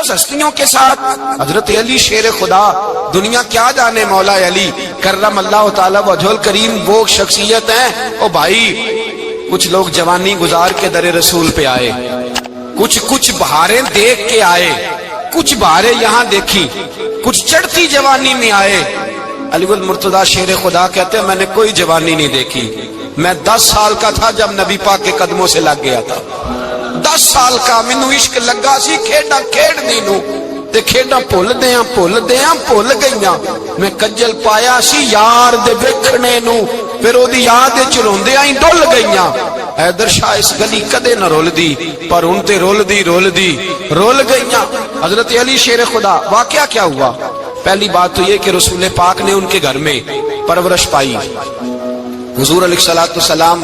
بس ہستیوں کے ساتھ حضرت علی شیر خدا، دنیا کیا جانے مولا علی کرم اللہ تعالی وجہ الکریم، وہ شخصیت ہیں۔ او بھائی کچھ لوگ جوانی گزار کے در رسول پہ آئے، کچھ بہاریں دیکھ کے آئے، کچھ بہاریں یہاں دیکھی، کچھ چڑھتی جوانی میں آئے۔ علی المرتضیٰ شیر خدا کہتے ہیں میں نے کوئی جوانی نہیں دیکھی، میں 10 سال کا تھا جب نبی پاک کے قدموں سے لگ گیا تھا، 10 سال کا مینوں عشق لگا سی، کھیڈاں کھیڈنی نو تے کھیڈاں بھول بھول گئیاں، میں کجل پایا سی یار دے ویکھنے نو، پھر او دی یاد وچ روندیاں ہی ڈل گئیاں۔ حیدر شاہ اس گلی کدے نہ رول دی، پر ہن تے رول دی رول گئیاں۔ حضرت علی شیر خدا، واقعہ کیا ہوا؟ پہلی بات تو یہ کہ رسول پاک نے ان کے گھر میں پرورش پائی۔ حضور علیہ الصلوۃ والسلام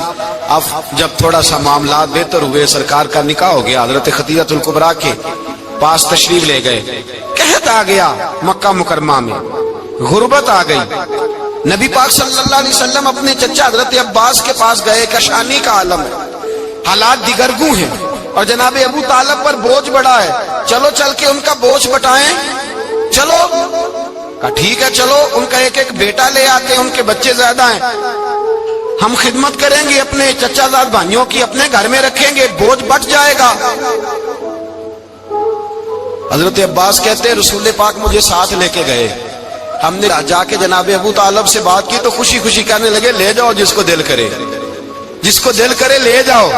اب جب تھوڑا سا معاملات بہتر ہوئے، سرکار کا نکاح ہو گیا، حضرت خدیجہ الکبریٰ کے پاس تشریف لے گئے۔ قحط آ گیا مکہ مکرمہ میں، غربت آ گئی۔ نبی پاک صلی اللہ علیہ وسلم اپنے چچا حضرت عباس کے پاس گئے، کشانی کا عالم ہے، حالات دیگرگوں ہیں، اور جناب ابو طالب پر بوجھ بڑا ہے، چلو چل کے ان کا بوجھ بٹائیں۔ چلو کہا ٹھیک ہے، چلو ان کا ایک بیٹا لے آتے، ان کے بچے زیادہ ہیں، ہم خدمت کریں گے اپنے چچا زاد بھائیوں کی، اپنے گھر میں رکھیں گے، بوجھ بٹ جائے گا۔ حضرت عباس کہتے ہیں رسول پاک مجھے ساتھ لے کے گئے، ہم نے جا کے جناب ابو طالب سے بات کی تو خوشی خوشی کہنے لگے لے جاؤ جس کو دل کرے، جس کو دل کرے لے جاؤ۔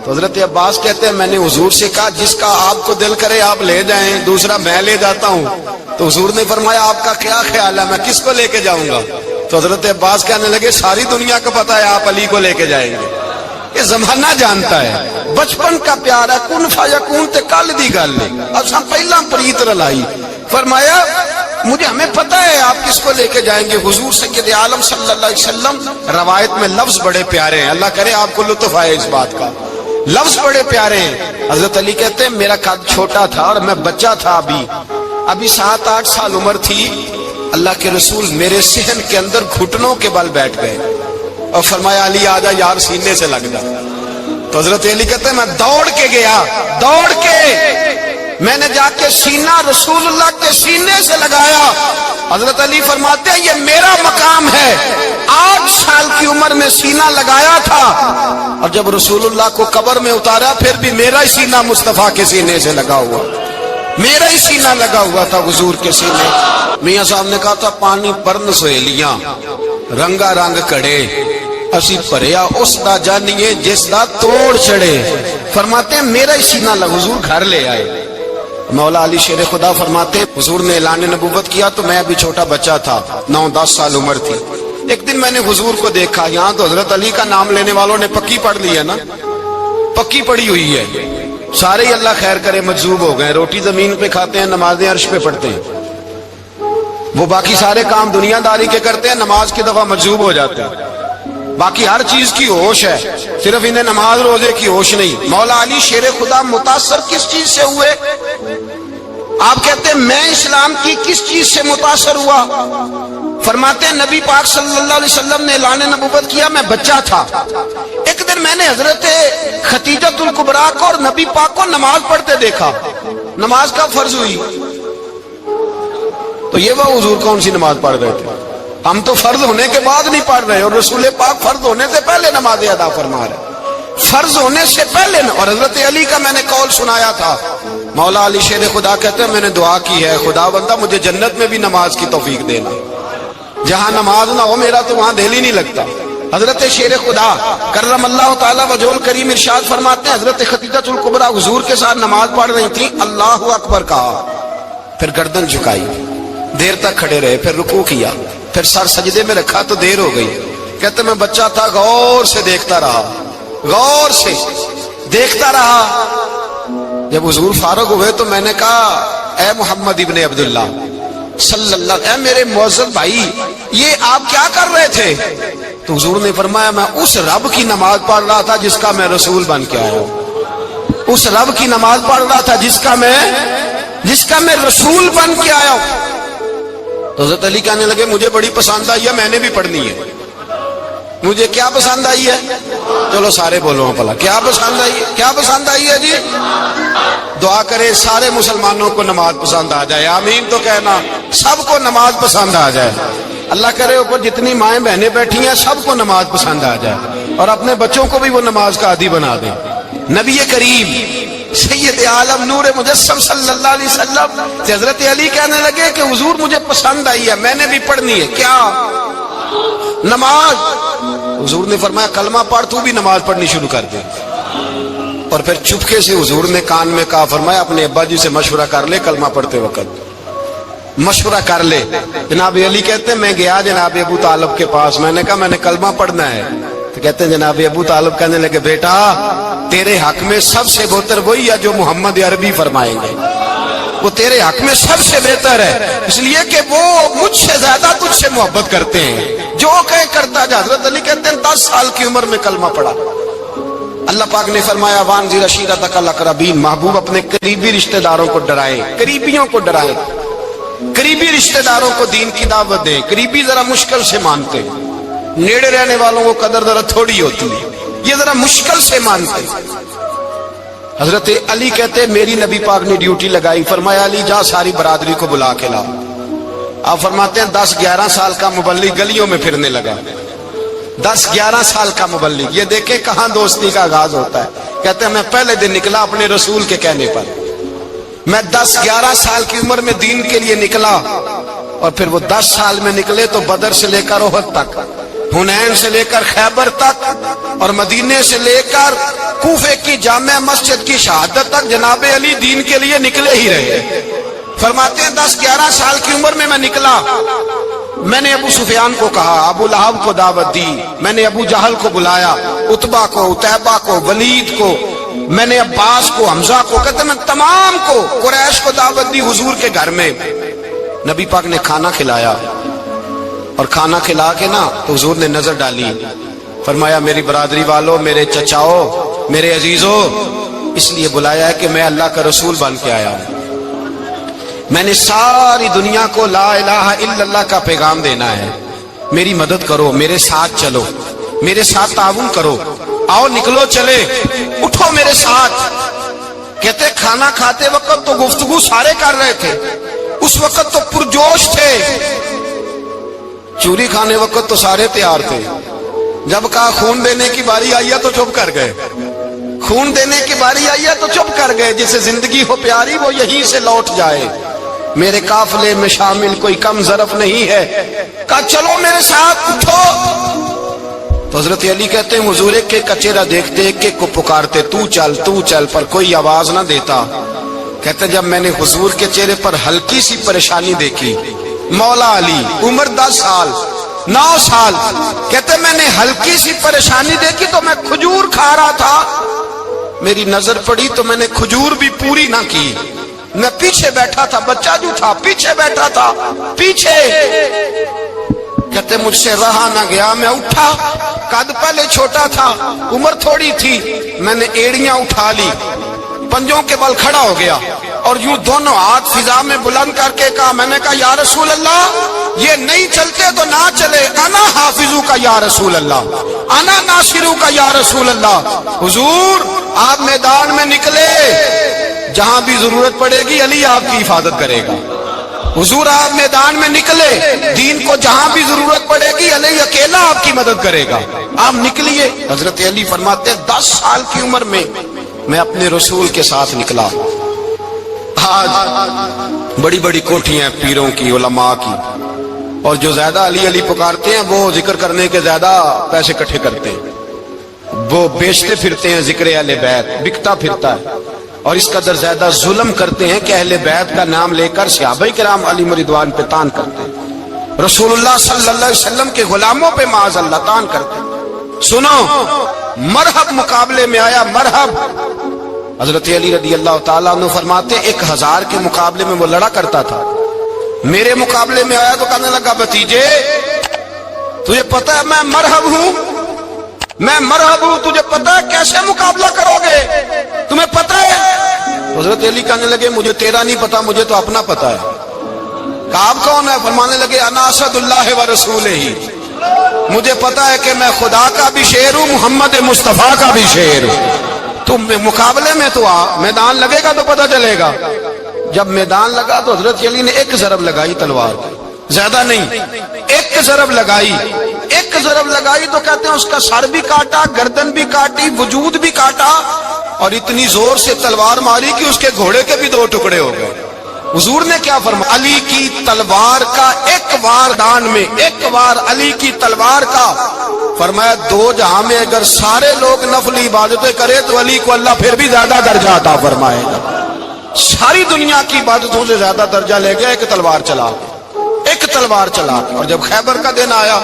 تو حضرت عباس کہتے ہیں میں نے حضور سے کہا جس کا آپ کو دل کرے آپ لے جائیں، دوسرا میں لے جاتا ہوں۔ تو حضور نے فرمایا آپ کا کیا خیال ہے، میں کس کو لے کے جاؤں گا؟ تو حضرت عباس کہنے لگے ساری دنیا کو پتا ہے آپ علی کو لے کے جائیں گے، یہ زمانہ جانتا ہے، بچپن کا پیار ہے، کن فیکون تے کل دی گل ہے، اساں پہلا پریت رلائی۔ فرمایا مجھے ہمیں پتہ ہے آپ کس کو لے کے جائیں گے، حضور سید عالم صلی اللہ علیہ وسلم۔ روایت میں لفظ بڑے پیارے ہیں، اللہ کرے آپ کو لطف آئے اس بات کا، لفظ بڑے پیارے ہیں۔ حضرت علی کہتے ہیں میرا قد چھوٹا تھا اور میں بچہ تھا، ابھی 7-8 سال عمر تھی، اللہ کے رسول میرے صحن کے اندر گھٹنوں کے بل بیٹھ گئے اور فرمایا علی آجا یار سینے سے لگ جا۔ تو حضرت علی کہتے ہیں میں دوڑ کے گیا، دوڑ کے میں نے جا کے سینہ رسول اللہ کے سینے سے لگایا۔ حضرت علی فرماتے ہیں یہ میرا مقام ہے، 8 سال کی عمر میں سینہ لگایا تھا، اور جب رسول اللہ کو قبر میں اتارا پھر بھی میرا ہی سینہ مصطفیٰ کے سینے سے لگا ہوا، میرا ہی سینہ لگا ہوا تھا حضور کے سینے۔ میاں صاحب نے کہا تھا پانی پرن سہیلیاں رنگا رنگ کڑے، اسی پریا اس دا جانیے جس دا توڑ چڑے۔ فرماتے ہیں میرا ہی سینہ لگا، حضور گھر لے آئے۔ مولا علی شیر خدا فرماتے ہیں حضور نے اعلان نبوت کیا تو میں ابھی چھوٹا بچہ تھا، 9-10 سال عمر تھی۔ ایک دن میں نے حضور کو دیکھا، یہاں تو حضرت علی کا نام لینے والوں نے پکی پڑھ لی ہے نا، پکی پڑھی ہوئی ہے، سارے ہی اللہ خیر کرے مجذوب ہو گئے، روٹی زمین پہ کھاتے ہیں، نمازیں عرش پہ پڑھتے ہیں، وہ باقی سارے کام دنیا داری کے کرتے ہیں، نماز کی دفعہ مجذوب ہو جاتے ہیں، باقی ہر چیز کی ہوش ہے، صرف انہیں نماز روزے کی ہوش نہیں۔ مولا علی شیر خدا متاثر کس چیز سے ہوئے؟ آپ کہتے ہیں میں اسلام کی کس چیز سے متاثر ہوا؟ فرماتے ہیں نبی پاک صلی اللہ علیہ وسلم نے اعلان نبوت کیا، میں بچہ تھا، ایک دن میں نے حضرت خدیجہ الکبریٰ کو اور نبی پاک کو نماز پڑھتے دیکھا، نماز کا فرض ہوئی تو یہ وہ حضور کون سی نماز پڑھ رہے تھے؟ ہم تو فرض ہونے کے بعد نہیں پڑھ رہے، اور رسول پاک فرض ہونے سے پہلے نماز ادا فرما رہے، فرض ہونے سے پہلے۔ اور حضرت علی کا میں نے قول سنایا تھا، مولا علی شیر خدا کہتے ہیں میں نے دعا کی ہے خدا بندہ مجھے جنت میں بھی نماز کی توفیق دینا، جہاں نماز نہ ہو میرا تو وہاں دل ہی نہیں لگتا۔ حضرت شیر خدا کرم اللہ تعالی وجہ الکریم ارشاد فرماتے ہیں حضرت خدیجہ الکبریٰ حضور کے ساتھ نماز پڑھ رہی تھی، اللہ اکبر کہا، پھر گردن جھکائی، دیر تک کھڑے رہے، پھر رکوع کیا، پھر سر سجدے میں رکھا تو دیر ہو گئی۔ کہتے میں بچہ تھا، غور سے دیکھتا رہا، غور سے دیکھتا رہا۔ جب حضور فارغ ہوئے تو میں نے کہا اے محمد ابن عبداللہ صلی اللہ، اے میرے معزز بھائی یہ آپ کیا کر رہے تھے؟ تو حضور نے فرمایا میں اس رب کی نماز پڑھ رہا تھا جس کا میں رسول بن کے آیا ہوں، اس رب کی نماز پڑھ رہا تھا جس کا میں رسول بن کے آیا ہوں۔ تو حضرت علی کہنے لگے مجھے بڑی پسند آئی ہے، میں نے بھی پڑھنی ہے۔ مجھے کیا پسند آئی ہے؟ چلو سارے بولو پلا کیا پسند آئی ہے؟ کیا پسند آئی ہے جی؟ دعا کرے سارے مسلمانوں کو نماز پسند آ جائے، آمین تو کہنا، سب کو نماز پسند آ جائے۔ اللہ کرے اوپر جتنی مائیں بہنیں بیٹھی ہیں سب کو نماز پسند آ جائے، اور اپنے بچوں کو بھی وہ نماز کا عادی بنا دیں۔ نبی کریم سید عالم نور مجسم صلی اللہ علیہ وسلم سے حضرت علی کہنے لگے کہ حضور مجھے پسند آئی ہے، میں نے بھی پڑھنی ہے، کیا؟ نماز۔ حضور نے فرمایا کلمہ پڑھ، تو بھی نماز پڑھنی شروع کر دے۔ اور پھر چپکے سے حضور نے کان میں کہا، فرمایا اپنے ابا جی سے مشورہ کر لے کلمہ پڑھتے وقت، مشورہ کر لے۔ جناب علی کہتے ہیں میں گیا جناب ابو طالب کے پاس، میں نے کہا میں نے کلمہ پڑھنا ہے، تو کہتے ہیں جناب ابو طالب کہنے لگے بیٹا تیرے حق میں سب سے بہتر وہی ہے جو محمد عربی فرمائیں گے، وہ تیرے حق میں سب سے بہتر ہے، اس لیے کہ وہ مجھ سے زیادہ تجھ سے محبت کرتے ہیں، جو کہیں کرتا جا۔ حضرت علی کہتے ہیں 10 سال کی عمر میں کلمہ پڑھا۔ اللہ پاک نے فرمایا وانذر عشیرتک الاقربین، محبوب اپنے قریبی رشتہ داروں کو ڈرائیں، قریبیوں کو ڈرائیں، قریبی رشتہ داروں کو دین کی دعوت دیں۔ قریبی ذرا مشکل سے مانتے، نیڑے رہنے والوں کو قدر ذرا تھوڑی ہوتی ہے، یہ ذرا مشکل سے مانتے۔ حضرت علی کہتے ہیں میری نبی پاک نے ڈیوٹی لگائی، فرمایا علی جا ساری برادری کو بلا کے لا۔ آپ فرماتے ہیں 10-11 سال کا مبلغ گلیوں میں پھرنے لگا، 10-11 سال کا مبلغ، یہ دیکھیں کہاں دوستی کا آغاز ہوتا ہے۔ کہتے ہیں میں پہلے دن نکلا اپنے رسول کے کہنے پر، میں 10-11 سال کی عمر میں دین کے لیے نکلا، اور پھر وہ 10 سال میں نکلے تو بدر سے لے کر احد تک، حنین سے لے کر خیبر تک، اور مدینے سے لے کر کوفے کی جامع مسجد کی شہادت تک جناب علی دین کے لیے نکلے ہی رہے۔ فرماتے ہیں 10-11 سال کی عمر میں نکلا، میں نے ابو سفیان کو کہا، ابو لہب کو دعوت دی، میں نے ابو جہل کو بلایا، عتبہ کو، عتیبہ کو، ولید کو، میں نے عباس کو، حمزہ کو، کہتے میں تمام کو، قریش کو دعوت دی حضور کے گھر میں۔ نبی پاک نے کھانا کھلایا، اور کھانا کھلا کے نا تو حضور نے نظر ڈالی، فرمایا میری برادری والوں، میرے چچاؤ، میرے عزیزوں، اس لیے بلایا ہے کہ میں اللہ کا رسول بن کے آیا ہوں، میں نے ساری دنیا کو لا الہ الا اللہ کا پیغام دینا ہے، میری مدد کرو، میرے ساتھ چلو، میرے ساتھ تعاون کرو، آؤ نکلو چلے، اٹھو میرے ساتھ۔ کہتے کھانا کھاتے وقت تو گفتگو سارے کر رہے تھے، اس وقت تو پرجوش تھے، چوری کھانے وقت تو سارے تیار تھے، جب کہا خون دینے کی باری آئی ہے تو چپ کر گئے، خون دینے کی باری آئی ہے تو چپ کر گئے، جسے زندگی ہو پیاری وہ یہیں سے لوٹ جائے، میرے قافلے میں شامل کوئی کم ظرف نہیں ہے، کہا چلو میرے ساتھ اٹھو۔ تو حضرت علی کہتے ہیں حضور ایک کا چہرہ دیکھتے ایک کو پکارتے تو چل، پر کوئی آواز نہ دیتا۔ کہتے جب میں نے حضور کے چہرے پر ہلکی سی پریشانی دیکھی، مولا علی عمر 10 سال 9 سال، کہتے میں نے ہلکی سی پریشانی دیکھی تو میں کھجور کھا رہا تھا، میری نظر پڑی تو میں نے کھجور بھی پوری نہ کی، میں پیچھے بیٹھا تھا، بچہ جو تھا پیچھے بیٹھا تھا، پیچھے۔ کہتے مجھ سے رہا نہ گیا، میں اٹھا، قد پہلے چھوٹا تھا، عمر تھوڑی تھی، میں نے ایڑیاں اٹھا لی، پنجوں کے بل کھڑا ہو گیا، اور یوں دونوں ہاتھ فضا میں بلند کر کے کہا، میں نے کہا یا رسول اللہ یہ نہیں چلتے تو نہ چلے، انا حافظو کا یا رسول اللہ، انا ناصرو کا یا رسول اللہ۔ حضور آپ میدان میں نکلے، جہاں بھی ضرورت پڑے گی علی آپ کی حفاظت کرے گا۔ حضور آپ میدان میں نکلے، دین کو جہاں بھی ضرورت پڑے گی علی اکیلا آپ کی مدد کرے گا، آپ نکلیے۔ حضرت علی فرماتے ہیں 10 سال کی عمر میں میں اپنے رسول کے ساتھ نکلا۔ آج بڑی بڑی کوٹھیاں پیروں کی، علماء کی، اور جو زیادہ علی علی پکارتے ہیں وہ ذکر کرنے کے زیادہ پیسے اکٹھے کرتے ہیں، وہ بیچتے پھرتے ہیں، ذکر اہل بیت بکتا پھرتا ہے، اور اس قدر زیادہ ظلم کرتے ہیں کہ اہل بیت کا نام لے کر صحابہ کرام علی رضوان پہ تان کرتے ہیں، رسول اللہ صلی اللہ علیہ وسلم کے غلاموں پہ معاذ اللہ تان کرتے ہیں۔ سنو مرحب مقابلے میں آیا، مرحب۔ حضرت علی رضی اللہ تعالیٰ عنہ فرماتے 1000 کے مقابلے میں وہ لڑا کرتا تھا، میرے مقابلے میں آیا تو کہنے لگا بھتیجے تجھے پتہ ہے میں مرحب ہوں، میں مرحب ہوں، تجھے پتہ ہے کیسے مقابلہ کرو گے، تمہیں پتہ ہے؟ حضرت علی کہنے لگے مجھے تیرا نہیں پتا، مجھے تو اپنا پتا ہے۔ کہا آپ کون ہے؟ فرمانے لگے انا اسد اللہ و رسولہ، مجھے پتا ہے کہ میں خدا کا بھی شیر ہوں، محمد مصطفیٰ کا بھی شیر ہوں۔ تم مقابلے میں تو آ، میدان لگے گا تو پتہ چلے گا۔ جب میدان لگا تو حضرت علی نے ایک ضرب لگائی تلوار کی، زیادہ نہیں، ایک ضرب لگائی۔ ایک ضرب لگائی تو کہتے ہیں اس کا سر بھی کاٹا، گردن بھی کاٹی، وجود بھی کاٹا، اور اتنی زور سے تلوار ماری کہ اس کے گھوڑے کے بھی 2 ٹکڑے ہو گئے۔ حضور نے کیا فرمایا؟ علی کی تلوار کا ایک وار دان میں، ایک وار علی کی تلوار کا، فرمایا 2 جہاں میں اگر سارے لوگ نفل عبادتیں کرے تو علی کو اللہ پھر بھی زیادہ درجہ عطا فرمائے گا۔ ساری دنیا کی عبادتوں سے زیادہ درجہ لے گیا ایک تلوار چلا کے، ایک تلوار چلا کے۔ اور جب خیبر کا دن آیا،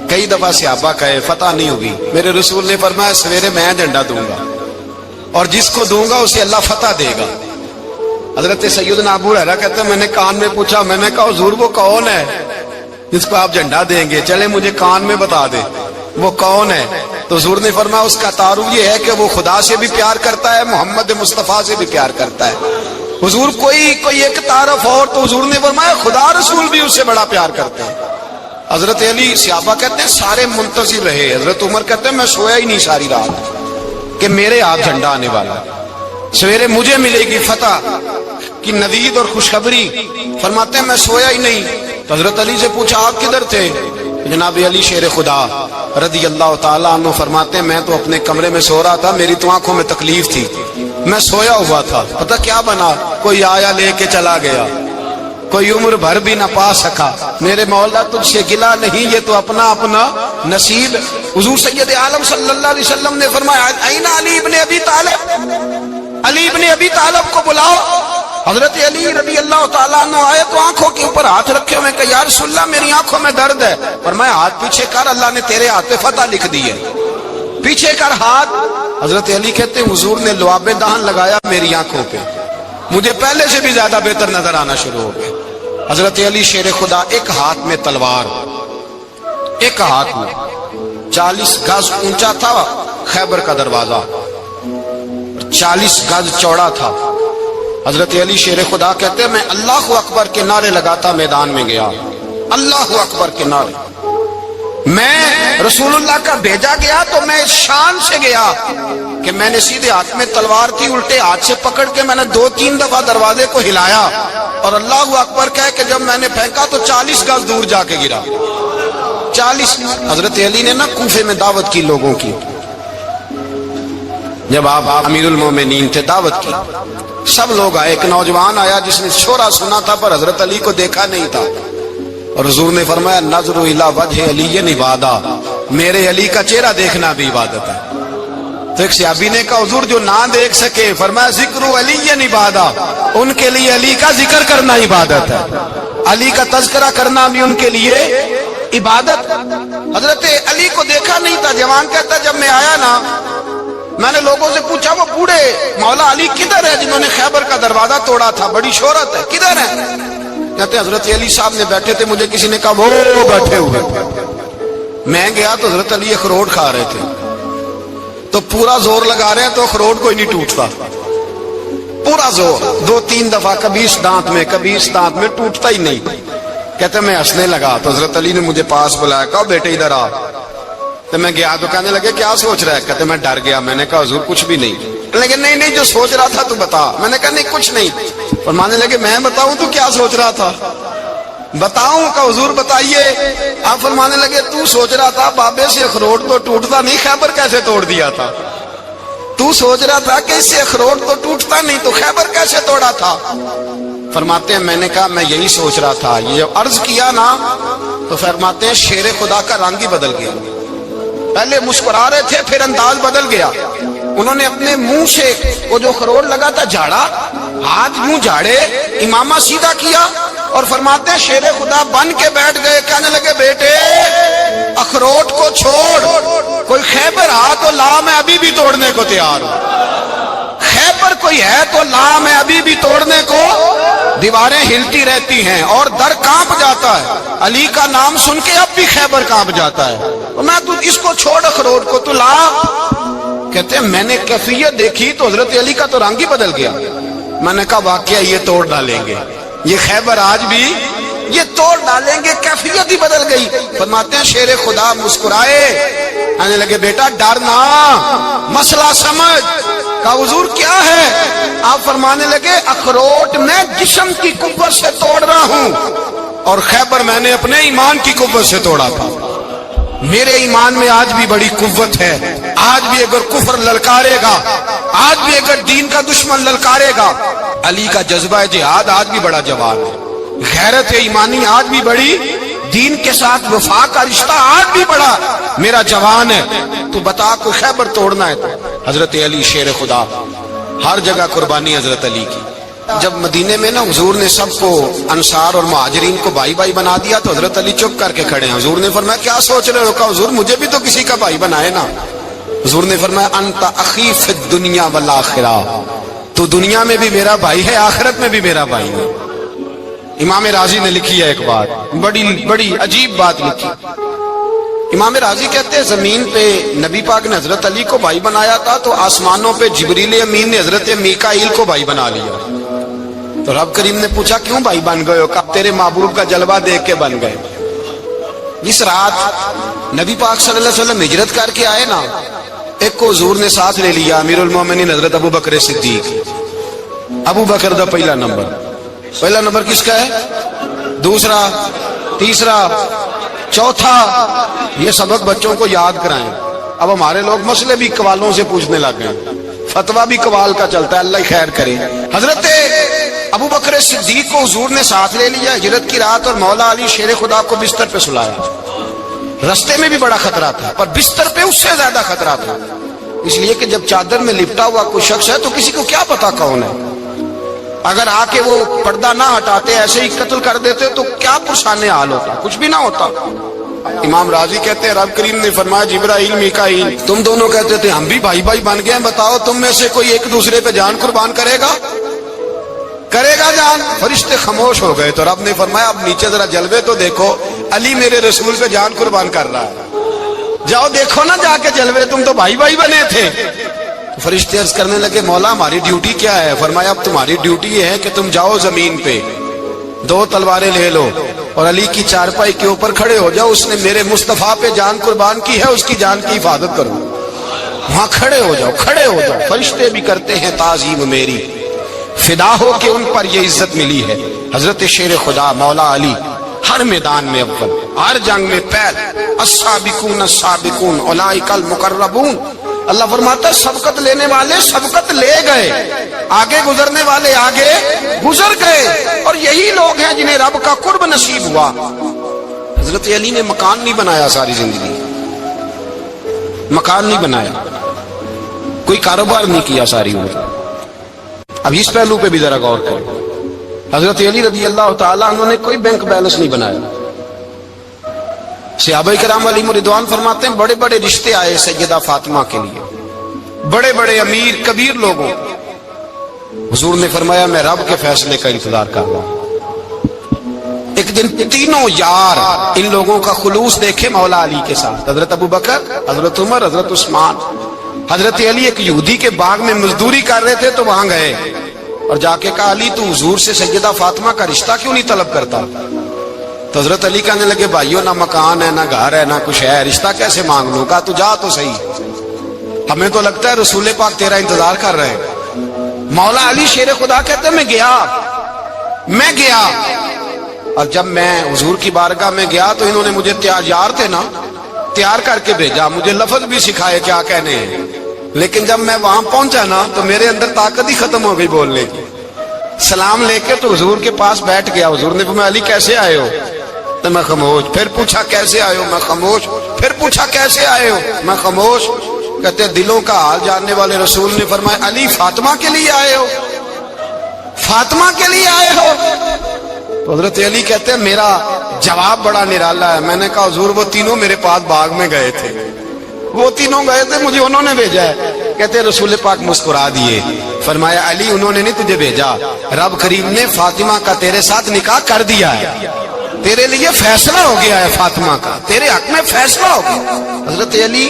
کئی دفعہ صحابہ کہے فتح نہیں ہوگی، میرے رسول نے فرمایا سویرے میں جھنڈا دوں گا اور جس کو دوں گا اسے اللہ فتح دے گا۔ حضرت سیدنا ابو ہریرہ کہتے ہیں میں نے کان میں پوچھا، میں نے کہا حضور وہ کون ہے جس کو آپ جھنڈا دیں گے؟ چلے مجھے کان میں بتا دے وہ کون ہے۔ تو حضور نے فرمایا اس کا تعارف یہ ہے کہ وہ خدا سے بھی پیار کرتا ہے، محمد مصطفیٰ سے بھی پیار کرتا ہے۔ حضور کوئی ایک تعارف اور، تو حضور نے فرمایا خدا رسول بھی اس سے بڑا پیار کرتے ہیں۔ حضرت علی، صحابہ کہتے ہیں سارے منتظر رہے۔ حضرت عمر کہتے ہیں میں سویا ہی نہیں ساری رات کہ میرے ہاتھ جھنڈا آنے والا، سویرے مجھے ملے گی فتح کی نوید اور خوشخبری۔ فرماتے ہیں میں سویا ہی نہیں۔ تو حضرت علی سے پوچھا آپ کدھر تھے؟ جناب علی شیر خدا رضی اللہ تعالیٰ عنہ فرماتے ہیں میں تو اپنے کمرے میں سو رہا تھا، میری تو آنکھوں میں تکلیف تھی، میں سویا ہوا تھا، پتہ کیا بنا؟ کوئی آیا لے کے چلا گیا، کوئی عمر بھر بھی نہ پا سکا۔ میرے مولا تجھ سے گلا نہیں، یہ تو اپنا اپنا نصیب۔ حضور سید عالم صلی اللہ علیہ وسلم نے فرمایا این علی ابن ابی طالب، علی ابن ابی طالب کو بلاؤ۔ حضرت علی رضی اللہ تعالیٰ عنہ آئے تو آنکھوں کے اوپر ہاتھ رکھے ہوئے کہ یا رسول اللہ میری آنکھوں میں درد ہے۔ فرمایا ہاتھ پیچھے کر، اللہ نے تیرے ہاتھ پہ فتح لکھ دی ہے، پیچھے کر ہاتھ۔ حضرت علی کہتے ہیں حضور نے لعاب دہن لگایا میری آنکھوں پہ، مجھے پہلے سے بھی زیادہ بہتر نظر آنا شروع ہو گیا۔ حضرت علی شیر خدا، ایک ہاتھ میں تلوار، ایک ہاتھ میں 40 گز اونچا تھا خیبر کا دروازہ، 40 گز چوڑا تھا۔ حضرت علی شیر خدا کہتے ہیں میں اللہ اکبر کے نعرے لگاتا میدان میں گیا، اللہ اکبر کے نعرے۔ میں رسول اللہ کا بھیجا گیا تو میں اس شان سے گیا کہ میں نے سیدھے ہاتھ میں تلوار تھی، الٹے ہاتھ سے پکڑ کے میں نے 2-3 دفعہ دروازے کو ہلایا اور اللہ اکبر کہہ کہ جب میں نے پھینکا تو 40 گز دور جا کے گرا، 40۔ حضرت علی نے نا کوفے میں دعوت کی لوگوں کی، جب آپ امیر المومنین تھے، دعوت کی، سب لوگ آئے۔ ایک نوجوان آیا جس نے شورا سنا تھا پر حضرت علی کو دیکھا نہیں تھا، اور حضور نے فرمایا نظر الی وجہ علی عبادہ، میرے علی کا چہرہ دیکھنا بھی عبادت ہے۔ تو ایک صحابی نے کہا حضور جو نہ دیکھ سکے، فرمایا ذکر علی عبادہ، ان کے لیے علی کا ذکر کرنا عبادت ہے، علی کا تذکرہ کرنا بھی ان کے لیے عبادت۔ حضرت علی کو دیکھا نہیں تھا، جوان کہتا جب میں آیا نا میں نے لوگوں سے پوچھا وہ بوڑھے مولا علی کدھر ہے جنہوں نے خیبر کا دروازہ توڑا تھا، بڑی شہرت ہے، کدھر ہے؟ کہتے ہیں حضرت علی صاحب نے بیٹھے تھے، مجھے کسی نے کہا وہ بیٹھے ہوئے۔ میں گیا تو حضرت علی اخروٹ کھا رہے تھے، تو پورا زور لگا رہے ہیں تو اخروٹ کوئی نہیں ٹوٹتا، پورا زور 2-3 دفعہ، کبھی اس دانت میں کبھی اس دانت میں، ٹوٹتا ہی نہیں۔ کہتے میں ہنسنے لگا تو حضرت علی نے مجھے پاس بلایا، کہا بیٹے ادھر آ۔ تو میں گیا تو کہنے لگے کیا سوچ رہا ہے؟ کہتے میں ڈر گیا، میں نے کہا حضور کچھ بھی نہیں۔ لیکن نہیں جو سوچ رہا تھا تو بتا۔ میں نے کہا نہیں کچھ نہیں۔ فرمانے لگے میں بتاؤں تو کیا سوچ رہا تھا؟ بتاؤں؟ کہ حضور بتائیے۔ آپ فرمانے لگے تو سوچ رہا تھا بابے سے اخروٹ تو ٹوٹتا نہیں، خیبر کیسے توڑ دیا تھا؟ تو سوچ رہا تھا کہ اس سے اخروٹ تو ٹوٹتا نہیں تو خیبر کیسے توڑا تھا؟ فرماتے ہیں میں نے کہا میں یہی سوچ رہا تھا۔ یہ عرض کیا نا تو فرماتے ہیں شیر خدا کا رنگ ہی بدل گیا، پہلے مسکرا رہے تھے پھر انداز بدل گیا۔ انہوں نے اپنے منہ سے وہ جو خروٹ لگا تھا جھاڑا، ہاتھ یوں جھاڑے، امامہ سیدھا کیا اور فرماتے ہیں شیر خدا بن کے بیٹھ گئے، کہنے لگے بیٹے اخروٹ کو چھوڑ، کوئی خیبر آ تو لا، میں ابھی بھی توڑنے کو تیار ہوں، خیبر کوئی ہے تو لا، میں ابھی بھی توڑنے کو۔ دیواریں ہلتی رہتی ہیں اور در کانپ جاتا ہے، علی کا نام سن کے اب بھی خیبر کانپ جاتا ہے، میں تو اس کو چھوڑ اخروٹ کو تو لا۔ کہتے ہیں میں نے کیفیت دیکھی تو حضرت علی کا تو رنگ ہی بدل گیا۔ میں نے کہا واقعہ یہ توڑ ڈالیں گے، یہ خیبر آج بھی یہ توڑ ڈالیں گے، کیفیت ہی بدل گئی۔ فرماتے ہیں شیر خدا مسکرائے، کہنے لگے بیٹا ڈرنا، مسئلہ سمجھ۔ کہا حضور کیا ہے؟ آپ فرمانے لگے اخروٹ میں جسم کی قوت سے توڑ رہا ہوں، اور خیبر میں نے اپنے ایمان کی قوت سے توڑا تھا۔ میرے ایمان میں آج بھی بڑی قوت ہے، آج بھی اگر کفر للکارے گا، آج بھی اگر دین کا دشمن للکارے گا، علی کا جذبہ جہاد آج بھی بڑا جوان ہے، غیرت ایمانی آج بھی بڑی، دین کے ساتھ وفا کا رشتہ آج بھی بڑا میرا جوان ہے۔ تو بتا کو خیبر توڑنا ہے تو حضرت علی شیر خدا، ہر جگہ قربانی حضرت علی کی۔ جب مدینے میں نا حضور نے سب کو انصار اور مہاجرین کو بھائی بھائی بنا دیا تو حضرت علی چپ کر کے کھڑے ہیں۔ حضور نے فرمایا کیا سوچ رہے ہو؟ کہا حضور مجھے بھی تو کسی کا بھائی بنائے نا۔ حضور نے فرمایا انت اخی فی الدنیا والآخرہ، تو دنیا میں بھی میرا بھائی ہے، آخرت میں بھی میرا بھائی ہے۔ امام راضی نے لکھی ہے ایک بات، بڑی عجیب بات لکھی۔ امام راضی کہتے ہیں زمین پہ نبی پاک نے حضرت علی کو بھائی بنایا تھا تو آسمانوں پہ جبریل امین نے حضرت میکائیل کو بھائی بنا لیا۔ تو رب کریم نے پوچھا کیوں بھائی بن گئے ہو؟ کہا تیرے محبوب کا جلوہ دیکھ کے بن گئے۔ جس رات نبی پاک صلی اللہ علیہ وسلم ہجرت کر کے آئے نا، ایک کو حضور نے ساتھ لے لیا، امیر المومنین حضرت ابو بکر صدیق۔ ابو بکر دا پہلا نمبر کس کا ہے؟ دوسرا، تیسرا، چوتھا۔ یہ سبق بچوں کو یاد کرائیں۔ اب ہمارے لوگ مسئلے بھی قوالوں سے پوچھنے لگ گئے، فتویٰ بھی قوال کا چلتا ہے، اللہ خیر کرے۔ حضرت ابو بکر صدیق کو حضور نے ساتھ لے لیا ہجرت کی رات، اور مولا علی شیر خدا کو بستر پہ سلایا۔ رستے میں بھی بڑا خطرہ تھا، پر بستر پہ اس سے زیادہ خطرہ تھا، اس لیے کہ جب چادر میں لپٹا ہوا کوئی شخص ہے تو کسی کو کیا پتا کون ہے، اگر آ کے وہ پردہ نہ ہٹاتے ایسے ہی قتل کر دیتے تو کیا پرسان حال ہوتا، کچھ بھی نہ ہوتا۔ امام راضی کہتے ہیں رب کریم نے فرمایا جبرائیل میکائیل تم دونوں کہتے تھے ہم بھی بھائی بھائی بن گئے ہیں، بتاؤ تم میں سے کوئی ایک دوسرے پہ جان قربان کرے گا جان؟ فرشتے خاموش ہو گئے تو رب نے فرمایا اب نیچے ذرا جلوے تو دیکھو، علی میرے رسول پہ جان قربان کر رہا ہے، جاؤ دیکھو نا جا کے جلوے، تم تو بھائی بھائی بنے تھے۔ فرشتے عرض کرنے لگے مولا ہماری ڈیوٹی کیا ہے؟ فرمایا اب تمہاری ڈیوٹی یہ ہے کہ تم جاؤ زمین پہ، دو تلواریں لے لو اور علی کی چارپائی کے اوپر کھڑے ہو جاؤ، اس نے میرے مصطفیٰ پہ جان قربان کی ہے، اس کی جان کی حفاظت کرو۔ وہاں کھڑے ہو جاؤ۔ فرشتے بھی کرتے ہیں تعظیم میری، فدا ہو کہ ان پر یہ عزت ملی ہے۔ حضرت شیر خدا مولا علی ہر میدان میں اول، ہر جنگ میں پہل، السابقون السابقون اولئک المقربون۔ اللہ فرماتا ہے سبقت لینے والے سبقت لے گئے، آگے گزرنے والے آگے گزر گئے، اور یہی لوگ ہیں جنہیں رب کا قرب نصیب ہوا۔ حضرت علی نے مکان نہیں بنایا، ساری زندگی مکان نہیں بنایا، کوئی کاروبار نہیں کیا ساری عمر۔ اب اس پہلو پہ بھی ذرا غور کریں، حضرت علی رضی اللہ تعالیٰ عنہ نے کوئی بینک بیلنس نہیں بنایا۔ صحابہ کرام علیہم رضوان فرماتے ہیں بڑے بڑے رشتے آئے سیدہ فاطمہ کے لیے، بڑے بڑے امیر کبیر لوگوں، حضور نے فرمایا میں رب کے فیصلے کا انتظار کر رہا ہوں۔ ایک دن تینوں یار ان لوگوں کا خلوص دیکھے مولا علی کے ساتھ، حضرت ابو بکر، حضرت عمر، حضرت عثمان۔ حضرت علی ایک یہودی کے باغ میں مزدوری کر رہے تھے تو وہاں گئے اور جا کے کہا علی تو حضور سے سیدہ فاطمہ کا رشتہ کیوں نہیں طلب کرتا؟ تو حضرت علی کہنے لگے بھائیو نہ مکان ہے، نہ گھر ہے، نہ کچھ ہے، رشتہ کیسے مانگ لوں؟ کہا تو جا تو صحیح، ہمیں تو لگتا ہے رسول پاک تیرا انتظار کر رہے ہیں۔ مولا علی شیر خدا کہتے میں گیا اور جب میں حضور کی بارگاہ میں گیا تو انہوں نے مجھے تیار تھے نا، تیار کر کے بھیجا، مجھے لفظ بھی سکھائے کیا کہنے ہیں، لیکن جب میں وہاں پہنچا نا تو میرے اندر طاقت ہی ختم ہو گئی بولنے کی۔ سلام لے کے تو حضور کے پاس بیٹھ گیا، حضور نے فرمایا علی کیسے آئے ہو؟ تو میں خاموش، پھر پوچھا کیسے آئے ہو؟ میں خاموش، پھر پوچھا کیسے آئے ہو؟ میں خاموش۔ کہتے دلوں کا حال جاننے والے رسول نے فرمایا علی فاطمہ کے لیے آئے ہو؟ فاطمہ کے لیے آئے ہو؟ تو حضرت علی کہتے ہیں میرا جواب بڑا نرالا ہے۔ میں نے کہا حضور وہ تینوں میرے پاس باغ میں گئے تھے، وہ تینوں گئے تھے، مجھے انہوں نے بھیجا ہے۔ کہتے رسول پاک مسکرا دیے، فرمایا علی انہوں نے نہیں تجھے بھیجا، رب کریم نے فاطمہ کا تیرے ساتھ نکاح کر دیا ہے، تیرے لیے فیصلہ ہو گیا ہے، فاطمہ کا تیرے حق میں فیصلہ ہو گیا۔ حضرت علی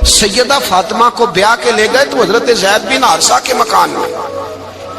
سیدہ فاطمہ کو بیاہ کے لے گئے تو حضرت زید بن حارثہ کے مکان میں،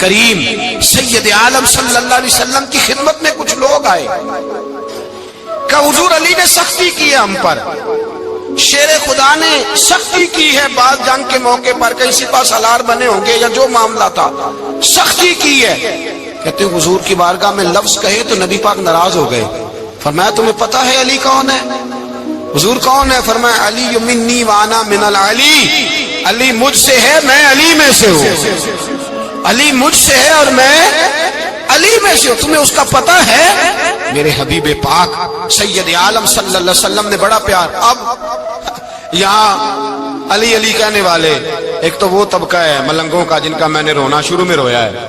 کریم سید عالم صلی اللہ علیہ وسلم کی خدمت میں کچھ لوگ آئے کہ حضور علی نے سختی کی ہے ہم پر، شیر خدا نے سختی کی ہے، بعض جنگ کے موقع پر کہیں سپاہ سالار بنے ہوں گے یا جو معاملہ تھا، سختی کی ہے۔ کہتے ہیں حضور کی بارگاہ میں لفظ کہے تو نبی پاک ناراض ہو گئے۔ فرمایا تمہیں پتہ ہے علی کون ہے؟ حضور کون ہے؟ فرمایا علی منی وانا من العلی، علی مجھ سے ہے میں علی میں سے ہوں، علی مجھ سے ہے اور میں علی میں سے ہوں، تمہیں اس کا پتہ ہے؟ میرے حبیب پاک سید عالم صلی اللہ علیہ وسلم نے بڑا پیار۔ اب یہاں علی علی کہنے والے ایک تو وہ طبقہ ہے ملنگوں کا جن کا میں نے رونا شروع میں رویا ہے،